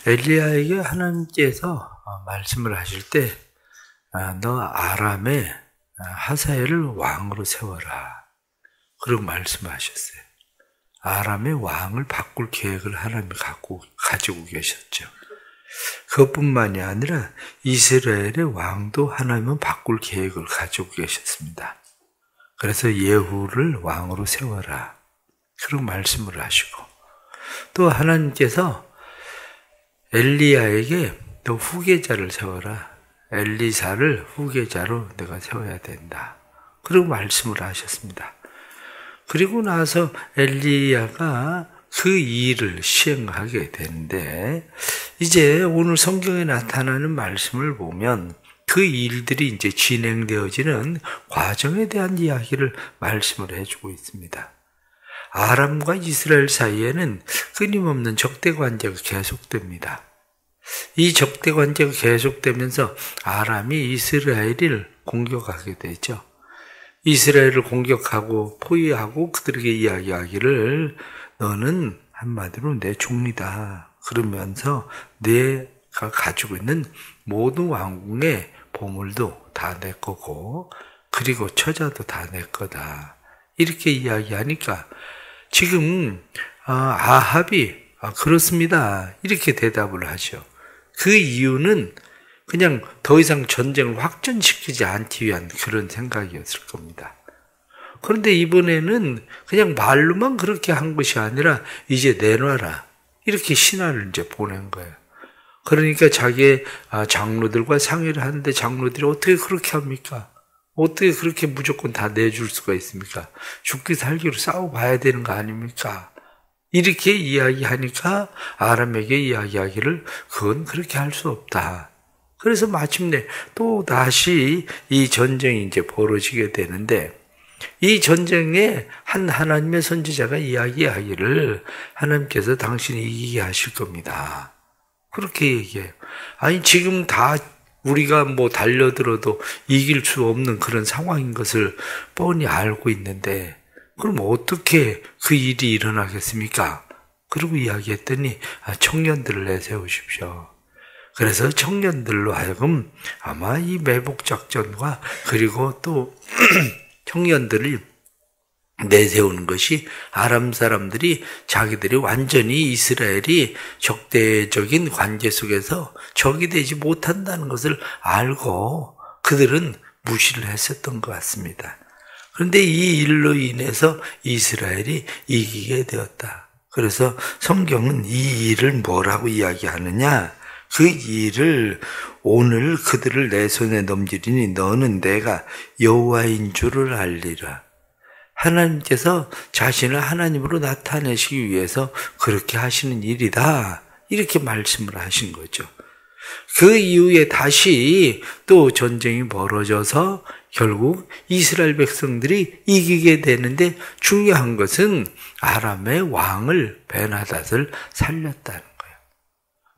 엘리야에게 하나님께서 말씀을 하실 때 너 아람의 하사엘을 왕으로 세워라. 그러고 말씀하셨어요. 아람의 왕을 바꿀 계획을 하나님이 가지고 계셨죠. 그것뿐만이 아니라 이스라엘의 왕도 하나님은 바꿀 계획을 가지고 계셨습니다. 그래서 예후를 왕으로 세워라. 그런 말씀을 하시고 또 하나님께서 엘리야에게 너 후계자를 세워라. 엘리사를 후계자로 내가 세워야 된다. 그리고 말씀을 하셨습니다. 그리고 나서 엘리야가 그 일을 시행하게 되는데 이제 오늘 성경에 나타나는 말씀을 보면 그 일들이 이제 진행되어지는 과정에 대한 이야기를 말씀을 해주고 있습니다. 아람과 이스라엘 사이에는 끊임없는 적대 관계가 계속됩니다. 이 적대 관계가 계속되면서 아람이 이스라엘을 공격하게 되죠. 이스라엘을 공격하고 포위하고 그들에게 이야기하기를 너는 한마디로 내 종이다. 그러면서 내가 가지고 있는 모든 왕궁의 보물도 다 내 거고 그리고 처자도 다 내 거다. 이렇게 이야기하니까 지금 아합이 그렇습니다. 이렇게 대답을 하죠. 그 이유는 그냥 더 이상 전쟁을 확전시키지 않기 위한 그런 생각이었을 겁니다. 그런데 이번에는 그냥 말로만 그렇게 한 것이 아니라 이제 내놔라. 이렇게 신하를 이제 보낸 거예요. 그러니까 자기의 장로들과 상의를 하는데 장로들이 어떻게 그렇게 합니까? 어떻게 그렇게 무조건 다 내줄 수가 있습니까? 죽기 살기로 싸워봐야 되는 거 아닙니까? 이렇게 이야기하니까 아람에게 이야기하기를 그건 그렇게 할 수 없다. 그래서 마침내 또 다시 이 전쟁이 이제 벌어지게 되는데 이 전쟁에 한 하나님의 선지자가 이야기하기를 하나님께서 당신이 이기게 하실 겁니다. 그렇게 얘기해요. 아니 지금 다 우리가 달려들어도 이길 수 없는 그런 상황인 것을 뻔히 알고 있는데 그럼 어떻게 그 일이 일어나겠습니까? 그러고 이야기했더니 청년들을 내세우십시오. 그래서 청년들로 하여금 아마 이 매복작전과 그리고 또 청년들을 내세우는 것이 아람 사람들이 자기들이 완전히 이스라엘이 적대적인 관계 속에서 적이 되지 못한다는 것을 알고 그들은 무시를 했었던 것 같습니다. 그런데 이 일로 인해서 이스라엘이 이기게 되었다. 그래서 성경은 이 일을 뭐라고 이야기하느냐? 그 일을 오늘 그들을 내 손에 넘기리니 너는 내가 여호와인 줄을 알리라. 하나님께서 자신을 하나님으로 나타내시기 위해서 그렇게 하시는 일이다. 이렇게 말씀을 하신 거죠. 그 이후에 다시 또 전쟁이 벌어져서 결국 이스라엘 백성들이 이기게 되는데 중요한 것은 아람의 왕을 벤하닷을 살렸다는 거예요.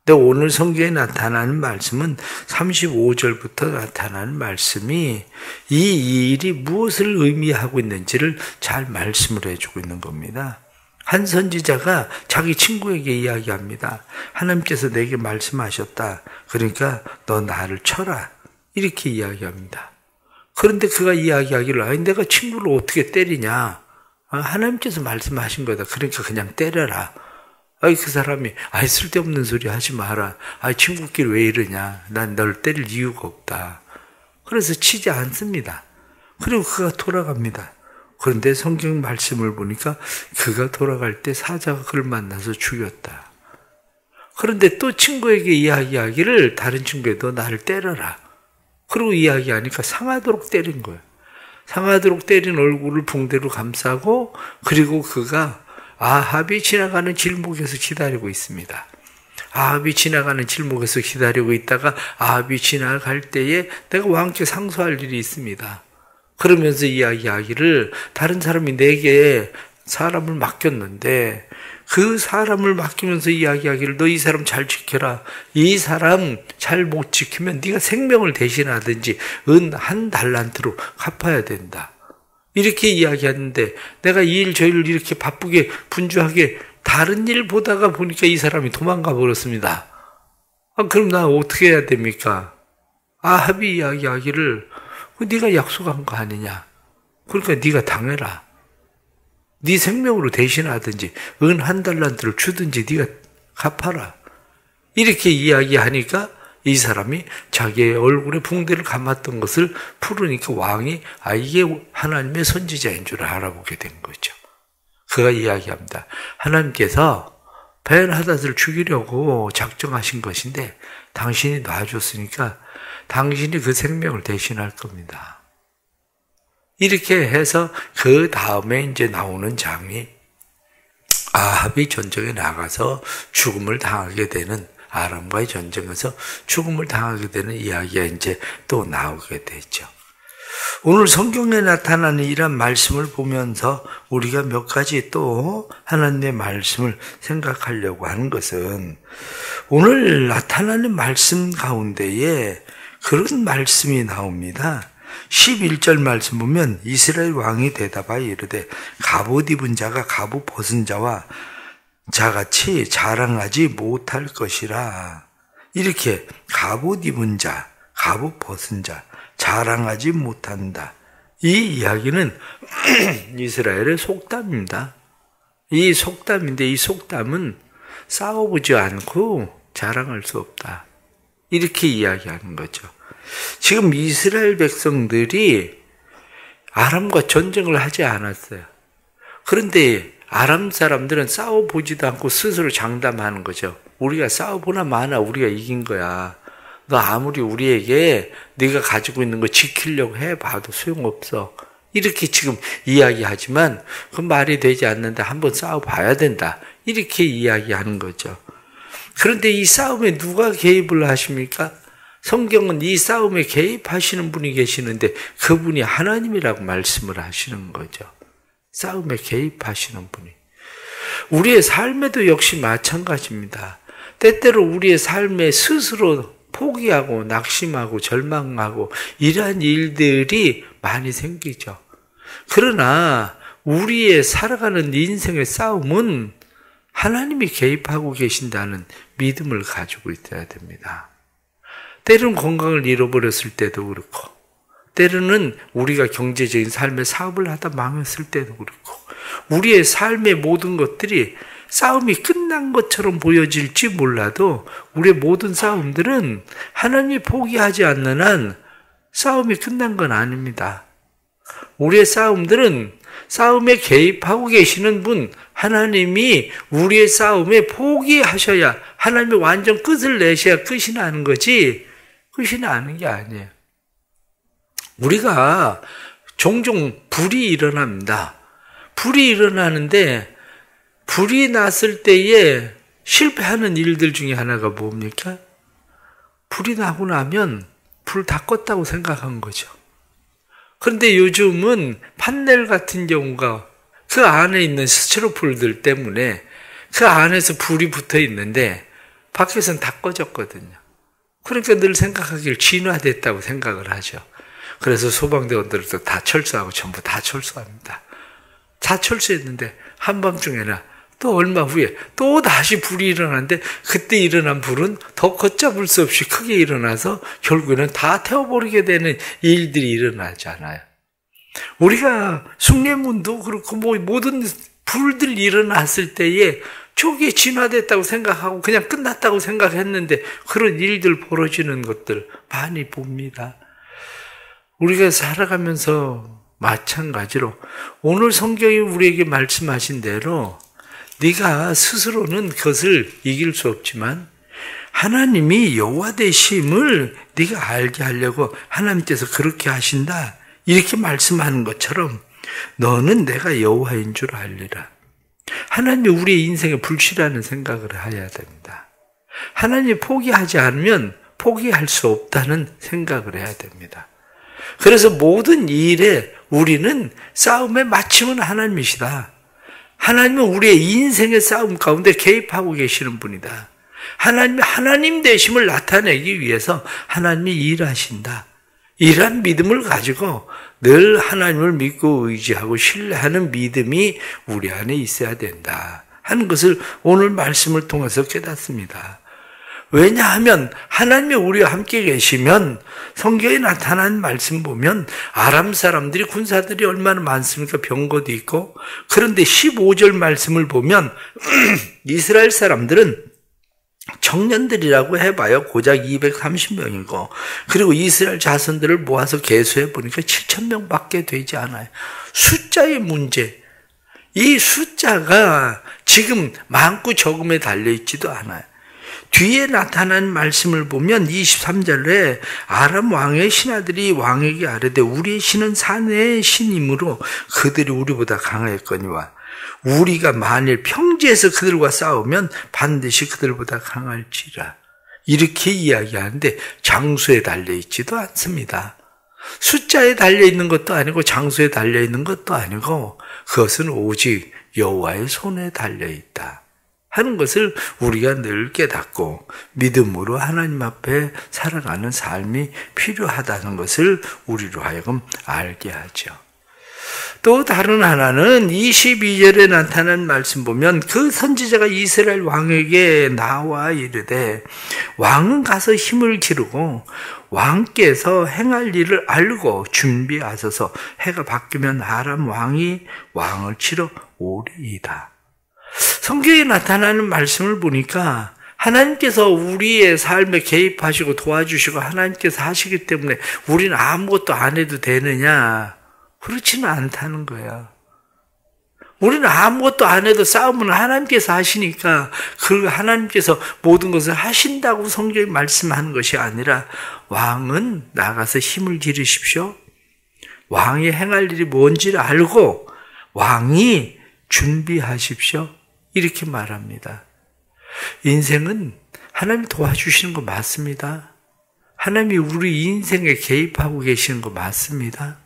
근데 오늘 성경에 나타나는 말씀은 35절부터 나타나는 말씀이 이 일이 무엇을 의미하고 있는지를 잘 말씀을 해주고 있는 겁니다. 한 선지자가 자기 친구에게 이야기합니다. 하나님께서 내게 말씀하셨다. 그러니까 너 나를 쳐라. 이렇게 이야기합니다. 그런데 그가 이야기하기를 아니 내가 친구를 어떻게 때리냐. 하나님께서 말씀하신 거다. 그러니까 그냥 때려라. 그 사람이 쓸데없는 소리 하지 마라. 친구끼리 왜 이러냐. 난 널 때릴 이유가 없다. 그래서 치지 않습니다. 그리고 그가 돌아갑니다. 그런데 성경 말씀을 보니까 그가 돌아갈 때 사자가 그를 만나서 죽였다. 그런데 또 친구에게 이야기하기를 다른 친구에도 나를 때려라. 그리고 이야기하니까 상하도록 때린 거예요. 상하도록 때린 얼굴을 붕대로 감싸고 그리고 그가 아합이 지나가는 길목에서 기다리고 있습니다. 아합이 지나가는 길목에서 기다리고 있다가 아합이 지나갈 때에 내가 왕께 상소할 일이 있습니다. 그러면서 이야기하기를 다른 사람이 내게 사람을 맡겼는데 그 사람을 맡기면서 이야기하기를 너 이 사람 잘 지켜라. 이 사람 잘 못 지키면 네가 생명을 대신하든지 은 1달란트로 갚아야 된다. 이렇게 이야기하는데 내가 이 일 저 일 이렇게 바쁘게 분주하게 다른 일 보다가 보니까 이 사람이 도망가 버렸습니다. 그럼 나 어떻게 해야 됩니까? 아합이 이야기하기를 네가 약속한 거 아니냐. 그러니까 네가 당해라. 네 생명으로 대신하든지 은 1달란트를 주든지 네가 갚아라. 이렇게 이야기하니까 이 사람이 자기의 얼굴에 붕대를 감았던 것을 풀으니까 왕이 이게 하나님의 선지자인 줄 알아보게 된 거죠. 그가 이야기합니다. 하나님께서 벤하닷을 죽이려고 작정하신 것인데 당신이 놔줬으니까 당신이 그 생명을 대신할 겁니다. 이렇게 해서 그 다음에 이제 나오는 장이 아합이 전쟁에 나가서 죽음을 당하게 되는, 아람과의 전쟁에서 죽음을 당하게 되는 이야기가 이제 또 나오게 되죠. 오늘 성경에 나타나는 이런 말씀을 보면서 우리가 몇 가지 또 하나님의 말씀을 생각하려고 하는 것은, 오늘 나타나는 말씀 가운데에 그런 말씀이 나옵니다. 11절 말씀 보면 이스라엘 왕이 대답하여 이르되 갑옷 입은 자가 갑옷 벗은 자와 자같이 자랑하지 못할 것이라. 이렇게 갑옷 입은 자, 갑옷 벗은 자, 자랑하지 못한다. 이 이야기는 이스라엘의 속담입니다. 이 속담인데 이 속담은 싸워보지 않고 자랑할 수 없다. 이렇게 이야기하는 거죠. 지금 이스라엘 백성들이 아람과 전쟁을 하지 않았어요. 그런데 아람 사람들은 싸워보지도 않고 스스로 장담하는 거죠. 우리가 싸워보나 마나 우리가 이긴 거야. 너 아무리 우리에게 네가 가지고 있는 거 지키려고 해봐도 소용없어. 이렇게 지금 이야기하지만 그 말이 되지 않는데 한번 싸워봐야 된다. 이렇게 이야기하는 거죠. 그런데 이 싸움에 누가 개입을 하십니까? 성경은 이 싸움에 개입하시는 분이 계시는데 그분이 하나님이라고 말씀을 하시는 거죠. 싸움에 개입하시는 분이. 우리의 삶에도 역시 마찬가지입니다. 때때로 우리의 삶에 스스로 포기하고 낙심하고 절망하고 이러한 일들이 많이 생기죠. 그러나 우리의 살아가는 인생의 싸움은 하나님이 개입하고 계신다는 믿음을 가지고 있어야 됩니다. 때로는 건강을 잃어버렸을 때도 그렇고, 때로는 우리가 경제적인 삶의 사업을 하다 망했을 때도 그렇고, 우리의 삶의 모든 것들이 싸움이 끝난 것처럼 보여질지 몰라도 우리의 모든 싸움들은 하나님이 포기하지 않는 한 싸움이 끝난 건 아닙니다. 우리의 싸움들은 싸움에 개입하고 계시는 분, 하나님이 우리의 싸움에 포기하셔야, 하나님이 완전 끝을 내셔야 끝이 나는 거지, 끝이 나는 게 아니에요. 우리가 종종 불이 일어납니다. 불이 일어나는데 불이 났을 때에 실패하는 일들 중에 하나가 뭡니까? 불이 나고 나면 불 다 껐다고 생각한 거죠. 그런데 요즘은 판넬 같은 경우가 그 안에 있는 스티로폴들 때문에 그 안에서 불이 붙어 있는데 밖에서는 다 꺼졌거든요. 그러니까 늘 생각하길 진화됐다고 생각을 하죠. 그래서 소방대원들도 다 철수하고 전부 다 철수합니다. 다 철수했는데 한밤중에나 또 얼마 후에 또 다시 불이 일어났는데 그때 일어난 불은 더 걷잡을 수 없이 크게 일어나서 결국에는 다 태워버리게 되는 일들이 일어나잖아요. 우리가 숭례문도 그렇고 모든 불들 일어났을 때에 초기에 진화됐다고 생각하고 그냥 끝났다고 생각했는데 그런 일들 벌어지는 것들 많이 봅니다. 우리가 살아가면서 마찬가지로 오늘 성경이 우리에게 말씀하신 대로 네가 스스로는 그것을 이길 수 없지만 하나님이 여호와 되심을 네가 알게 하려고 하나님께서 그렇게 하신다. 이렇게 말씀하는 것처럼 너는 내가 여호와인 줄 알리라. 하나님이 우리의 인생에 불씨라는 생각을 해야 됩니다. 하나님이 포기하지 않으면 포기할 수 없다는 생각을 해야 됩니다. 그래서 모든 일에 우리는 싸움의 마침은 하나님이시다. 하나님은 우리의 인생의 싸움 가운데 개입하고 계시는 분이다. 하나님이 하나님 되심을 나타내기 위해서 하나님이 일하신다. 이러한 믿음을 가지고 늘 하나님을 믿고 의지하고 신뢰하는 믿음이 우리 안에 있어야 된다 하는 것을 오늘 말씀을 통해서 깨닫습니다. 왜냐하면 하나님이 우리와 함께 계시면 성경에 나타난 말씀 보면 아람 사람들이 군사들이 얼마나 많습니까? 병거도 있고. 그런데 15절 말씀을 보면 이스라엘 사람들은 청년들이라고 해봐요. 고작 230명이고 그리고 이스라엘 자손들을 모아서 계수해 보니까 7,000명밖에 되지 않아요. 숫자의 문제. 이 숫자가 지금 많고 적음에 달려있지도 않아요. 뒤에 나타난 말씀을 보면 23절에 아람 왕의 신하들이 왕에게 아뢰되 우리의 신은 산의 신이므로 그들이 우리보다 강하였거니와 우리가 만일 평지에서 그들과 싸우면 반드시 그들보다 강할지라. 이렇게 이야기하는데 장수에 달려있지도 않습니다. 숫자에 달려있는 것도 아니고 장수에 달려있는 것도 아니고 그것은 오직 여호와의 손에 달려있다 하는 것을 우리가 늘 깨닫고 믿음으로 하나님 앞에 살아가는 삶이 필요하다는 것을 우리로 하여금 알게 하죠. 또 다른 하나는 22절에 나타난 말씀 보면 그 선지자가 이스라엘 왕에게 나와 이르되 왕은 가서 힘을 기르고 왕께서 행할 일을 알고 준비하소서. 해가 바뀌면 아람 왕이 왕을 치러 오리이다. 성경에 나타나는 말씀을 보니까 하나님께서 우리의 삶에 개입하시고 도와주시고 하나님께서 하시기 때문에 우리는 아무것도 안 해도 되느냐? 그렇지는 않다는 거야. 우리는 아무것도 안 해도 싸움은 하나님께서 하시니까 그 하나님께서 모든 것을 하신다고 성경이 말씀하는 것이 아니라 왕은 나가서 힘을 기르십시오. 왕이 행할 일이 뭔지를 알고 왕이 준비하십시오. 이렇게 말합니다. 인생은 하나님이 도와주시는 거 맞습니다. 하나님이 우리 인생에 개입하고 계시는 거 맞습니다.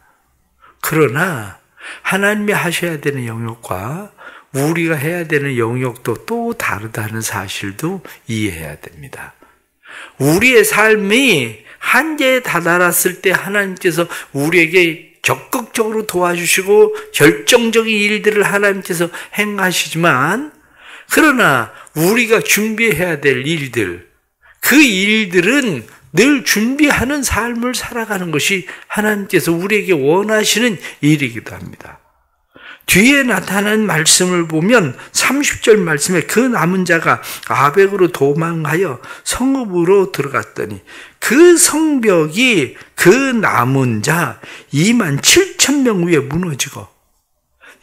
그러나 하나님이 하셔야 되는 영역과 우리가 해야 되는 영역도 또 다르다는 사실도 이해해야 됩니다. 우리의 삶이 한계에 다다랐을 때 하나님께서 우리에게 적극적으로 도와주시고 결정적인 일들을 하나님께서 행하시지만 그러나 우리가 준비해야 될 일들, 그 일들은 늘 준비하는 삶을 살아가는 것이 하나님께서 우리에게 원하시는 일이기도 합니다. 뒤에 나타난 말씀을 보면 30절 말씀에 그 남은 자가 아벡으로 도망하여 성읍으로 들어갔더니 그 성벽이 그 남은 자 27,000명 위에 무너지고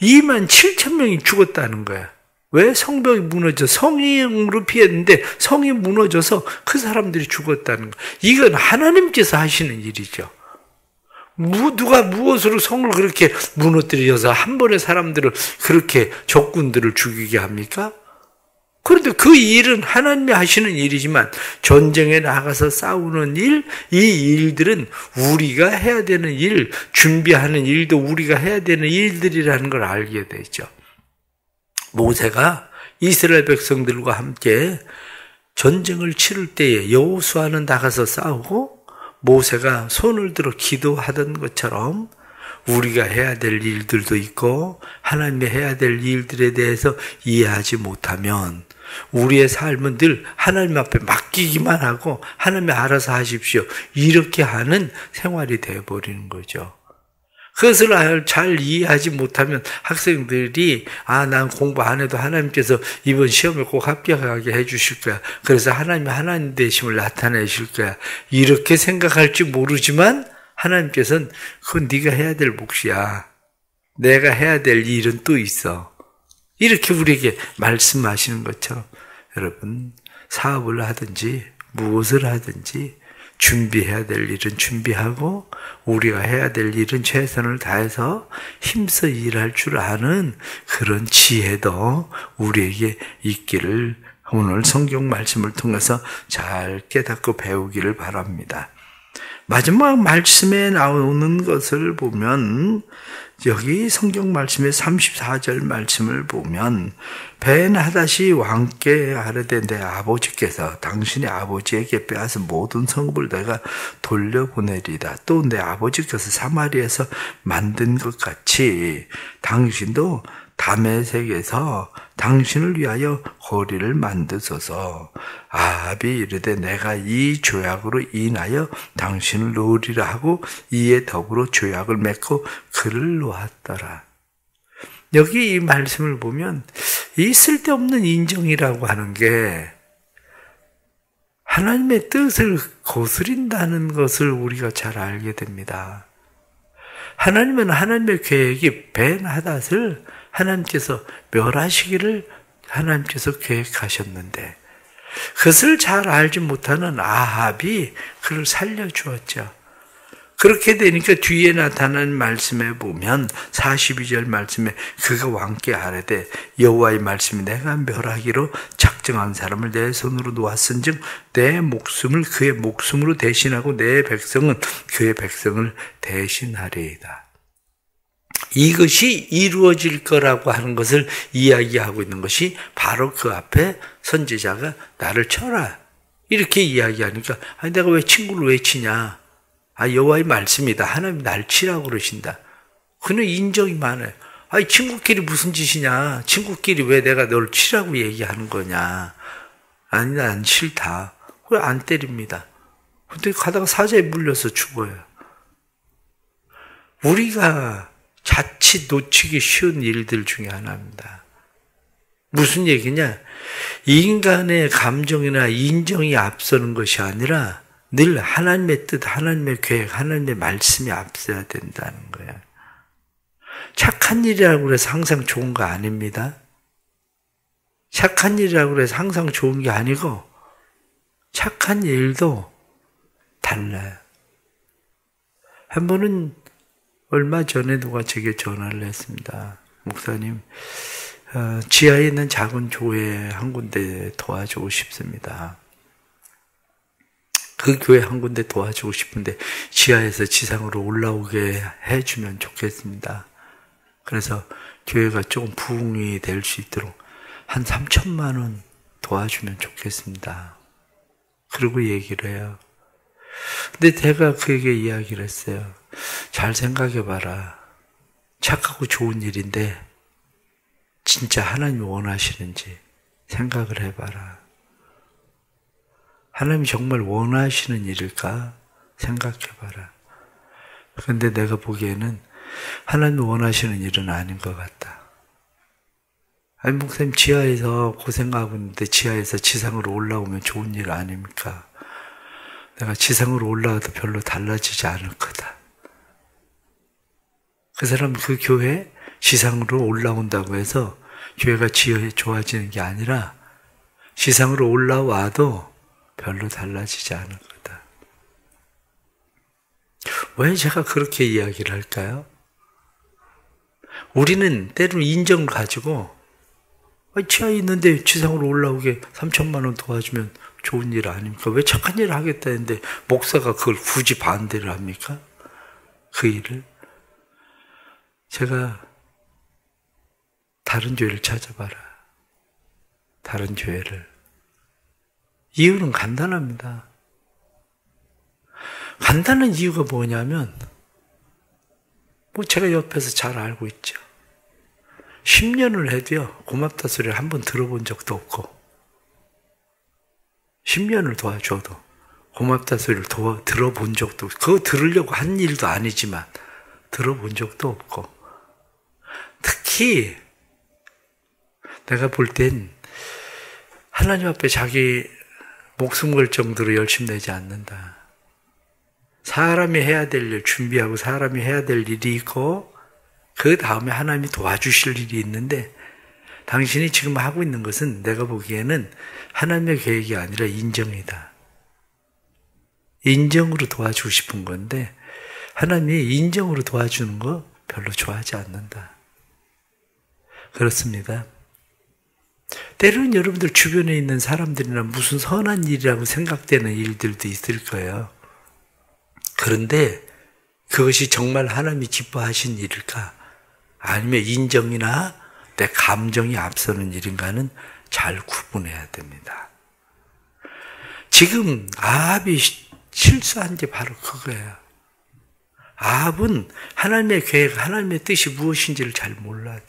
27,000명이 죽었다는 거야. 왜? 성벽이 무너져 성으로 피했는데 성이 무너져서 그 사람들이 죽었다는 거. 이건 하나님께서 하시는 일이죠. 누가 무엇으로 성을 그렇게 무너뜨려서 한 번에 사람들을 그렇게 적군들을 죽이게 합니까? 그런데 그 일은 하나님이 하시는 일이지만 전쟁에 나가서 싸우는 일, 이 일들은 우리가 해야 되는 일, 준비하는 일도 우리가 해야 되는 일들이라는 걸 알게 되죠. 모세가 이스라엘 백성들과 함께 전쟁을 치를 때에 여호수아는 나가서 싸우고 모세가 손을 들어 기도하던 것처럼 우리가 해야 될 일들도 있고 하나님이 해야 될 일들에 대해서 이해하지 못하면 우리의 삶은 늘 하나님 앞에 맡기기만 하고 하나님이 알아서 하십시오. 이렇게 하는 생활이 되어버리는 거죠. 그것을 잘 이해하지 못하면 학생들이 난 공부 안 해도 하나님께서 이번 시험에 꼭 합격하게 해주실 거야. 그래서 하나님이 하나님 되심을 나타내실 거야. 이렇게 생각할지 모르지만 하나님께서는 그건 네가 해야 될 몫이야. 내가 해야 될 일은 또 있어. 이렇게 우리에게 말씀하시는 것처럼 여러분 사업을 하든지 무엇을 하든지 준비해야 될 일은 준비하고 우리가 해야 될 일은 최선을 다해서 힘써 일할 줄 아는 그런 지혜도 우리에게 있기를 오늘 성경 말씀을 통해서 잘 깨닫고 배우기를 바랍니다. 마지막 말씀에 나오는 것을 보면 여기 성경 말씀의 34절 말씀을 보면 벤하닷이 왕께 아뢰되 내 아버지께서 당신의 아버지에게 빼앗은 모든 성읍을 내가 돌려보내리다. 또 내 아버지께서 사마리아에서 만든 것 같이 당신도 다메섹에서 당신을 위하여 거리를 만드소서. 아합이 이르되 내가 이 조약으로 인하여 당신을 놓으리라 하고 이에 더불어 조약을 맺고 그를 놓았더라. 여기 이 말씀을 보면 이 쓸데없는 인정이라고 하는 게 하나님의 뜻을 거스린다는 것을 우리가 잘 알게 됩니다. 하나님은 하나님의 계획이 벤 하닷을 하나님께서 멸하시기를 하나님께서 계획하셨는데 그것을 잘 알지 못하는 아합이 그를 살려주었죠. 그렇게 되니까 뒤에 나타난 말씀에 보면 42절 말씀에 그가 왕께 아뢰되 여호와의 말씀이 내가 멸하기로 작정한 사람을 내 손으로 놓았은즉 내 목숨을 그의 목숨으로 대신하고 내 백성은 그의 백성을 대신하리이다. 이것이 이루어질 거라고 하는 것을 이야기하고 있는 것이 바로 그 앞에 선지자가 나를 쳐라 이렇게 이야기하니까 아니 내가 왜 친구를 왜 치냐. 여호와의 말씀이다. 하나님 날 치라고 그러신다. 그는 인정이 많아요. 친구끼리 무슨 짓이냐. 친구끼리 왜 내가 널 치라고 얘기하는 거냐. 아니 난 싫다. 왜 안 때립니다. 근데 가다가 사자에 물려서 죽어요. 우리가 자칫 놓치기 쉬운 일들 중에 하나입니다. 무슨 얘기냐. 인간의 감정이나 인정이 앞서는 것이 아니라 늘 하나님의 뜻, 하나님의 계획, 하나님의 말씀이 앞서야 된다는 거야. 착한 일이라고 해서 항상 좋은 거 아닙니다. 착한 일이라고 해서 항상 좋은 게 아니고 착한 일도 달라요. 한 번은 얼마 전에 누가 제게 전화를 했습니다. 목사님, 지하에 있는 작은 교회 한 군데 도와주고 싶습니다. 그 교회 한 군데 도와주고 싶은데 지하에서 지상으로 올라오게 해주면 좋겠습니다. 그래서 교회가 조금 부흥이 될 수 있도록 한 3천만 원 도와주면 좋겠습니다. 그러고 얘기를 해요. 근데 제가 그에게 이야기를 했어요. 잘 생각해봐라. 착하고 좋은 일인데 진짜 하나님이 원하시는지 생각을 해봐라. 하나님이 정말 원하시는 일일까 생각해봐라. 그런데 내가 보기에는 하나님이 원하시는 일은 아닌 것 같다. 아니 목사님 지하에서 고생하고 있는데 지하에서 지상으로 올라오면 좋은 일 아닙니까? 내가 지상으로 올라가도 별로 달라지지 않을 거다. 그 사람 그 교회 지상으로 올라온다고 해서 교회가 좋아지는 게 아니라 지상으로 올라와도 별로 달라지지 않을 거다. 왜 제가 그렇게 이야기를 할까요? 우리는 때로는 인정을 가지고 지하에 있는데 지상으로 올라오게 3천만 원 도와주면 좋은 일 아닙니까? 왜 착한 일을 하겠다는데 목사가 그걸 굳이 반대를 합니까? 그 일을? 제가 다른 교회를 찾아봐라. 다른 교회를. 이유는 간단합니다. 간단한 이유가 뭐냐면 제가 옆에서 잘 알고 있죠. 10년을 해도요. 고맙다 소리를 한 번 들어본 적도 없고 10년을 도와줘도 고맙다 소리를 들어본 적도 없고 그거 들으려고 한 일도 아니지만 들어본 적도 없고 특히 내가 볼 땐 하나님 앞에 자기 목숨 걸 정도로 열심히 내지 않는다. 사람이 해야 될 일 준비하고 사람이 해야 될 일이 있고 그 다음에 하나님이 도와주실 일이 있는데 당신이 지금 하고 있는 것은 내가 보기에는 하나님의 계획이 아니라 인정이다. 인정으로 도와주고 싶은 건데 하나님이 인정으로 도와주는 거 별로 좋아하지 않는다. 그렇습니다. 때로는 여러분들 주변에 있는 사람들이나 무슨 선한 일이라고 생각되는 일들도 있을 거예요. 그런데 그것이 정말 하나님이 기뻐하신 일일까? 아니면 인정이나 내 감정이 앞서는 일인가는 잘 구분해야 됩니다. 지금 아합이 실수한 게 바로 그거예요. 아합은 하나님의 계획, 하나님의 뜻이 무엇인지를 잘 몰라요.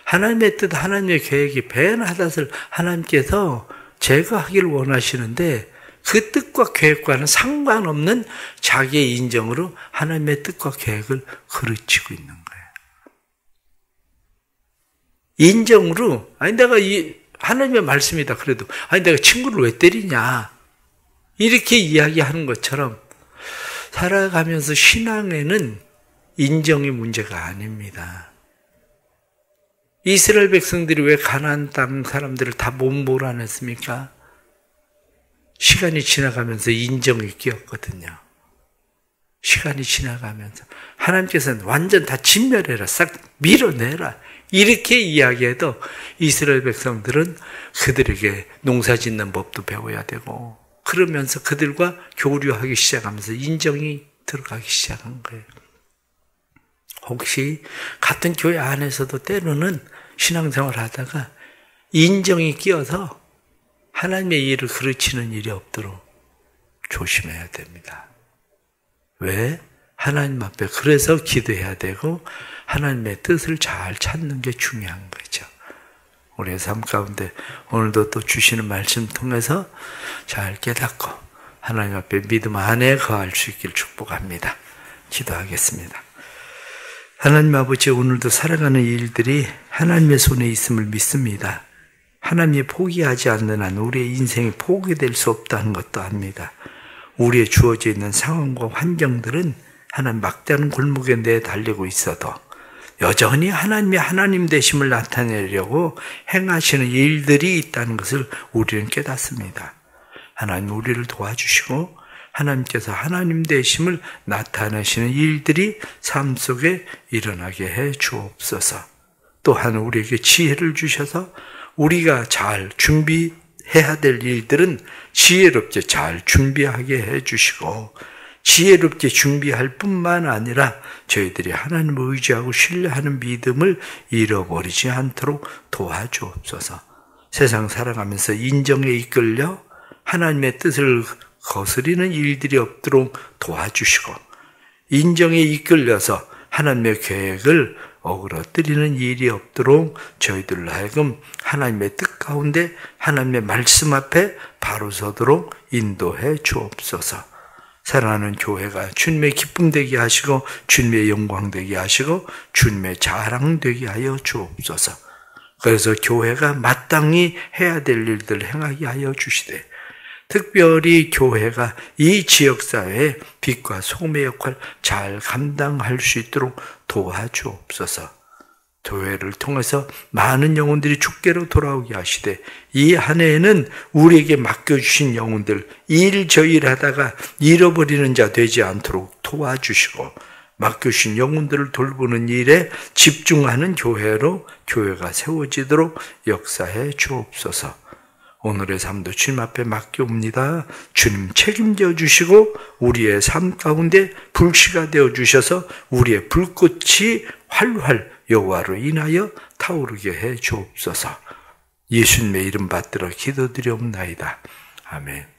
하나님의 뜻, 하나님의 계획이 벤 하닷을 하나님께서 제거하기를 원하시는데 그 뜻과 계획과는 상관없는 자기의 인정으로 하나님의 뜻과 계획을 그르치고 있는 거예요. 인정으로, 아니 내가 하나님의 말씀이다 그래도 아니 내가 친구를 왜 때리냐 이렇게 이야기하는 것처럼 살아가면서 신앙에는 인정의 문제가 아닙니다. 이스라엘 백성들이 왜 가나안 땅 사람들을 다 못 몰아냈습니까? 시간이 지나가면서 인정이 끼었거든요. 시간이 지나가면서 하나님께서는 완전 다 진멸해라, 싹 밀어내라 이렇게 이야기해도 이스라엘 백성들은 그들에게 농사 짓는 법도 배워야 되고 그러면서 그들과 교류하기 시작하면서 인정이 들어가기 시작한 거예요. 혹시 같은 교회 안에서도 때로는 신앙생활 하다가 인정이 끼어서 하나님의 일을 그르치는 일이 없도록 조심해야 됩니다. 왜? 하나님 앞에 그래서 기도해야 되고 하나님의 뜻을 잘 찾는 게 중요한 거죠. 우리의 삶 가운데 오늘도 또 주시는 말씀 통해서 잘 깨닫고 하나님 앞에 믿음 안에 거할 수 있길 축복합니다. 기도하겠습니다. 하나님 아버지, 오늘도 살아가는 일들이 하나님의 손에 있음을 믿습니다. 하나님이 포기하지 않는 한 우리의 인생이 포기될 수 없다는 것도 압니다. 우리의 주어져 있는 상황과 환경들은 하나님 막다른 골목에 내달리고 있어도 여전히 하나님이 하나님 되심을 나타내려고 행하시는 일들이 있다는 것을 우리는 깨닫습니다. 하나님 우리를 도와주시고 하나님께서 하나님 되심을 나타내시는 일들이 삶 속에 일어나게 해 주옵소서. 또한 우리에게 지혜를 주셔서 우리가 잘 준비해야 될 일들은 지혜롭게 잘 준비하게 해 주시고 지혜롭게 준비할 뿐만 아니라 저희들이 하나님을 의지하고 신뢰하는 믿음을 잃어버리지 않도록 도와주옵소서. 세상 살아가면서 인정에 이끌려 하나님의 뜻을 거스리는 일들이 없도록 도와주시고 인정에 이끌려서 하나님의 계획을 어그러뜨리는 일이 없도록 저희들로 하여금 하나님의 뜻 가운데 하나님의 말씀 앞에 바로 서도록 인도해 주옵소서. 사랑하는 교회가 주님의 기쁨 되게 하시고 주님의 영광 되게 하시고 주님의 자랑 되게 하여 주옵소서. 그래서 교회가 마땅히 해야 될 일들을 행하게 하여 주시되 특별히 교회가 이 지역사회의 빛과 소금의 역할을 잘 감당할 수 있도록 도와주옵소서. 교회를 통해서 많은 영혼들이 주께로 돌아오게 하시되 이 한 해에는 우리에게 맡겨주신 영혼들 일저일하다가 잃어버리는 자 되지 않도록 도와주시고 맡겨주신 영혼들을 돌보는 일에 집중하는 교회로 교회가 세워지도록 역사해 주옵소서. 오늘의 삶도 주님 앞에 맡겨옵니다. 주님 책임져 주시고 우리의 삶 가운데 불씨가 되어 주셔서 우리의 불꽃이 활활 여호와로 인하여 타오르게 해 주옵소서. 예수님의 이름 받들어 기도드리옵나이다. 아멘.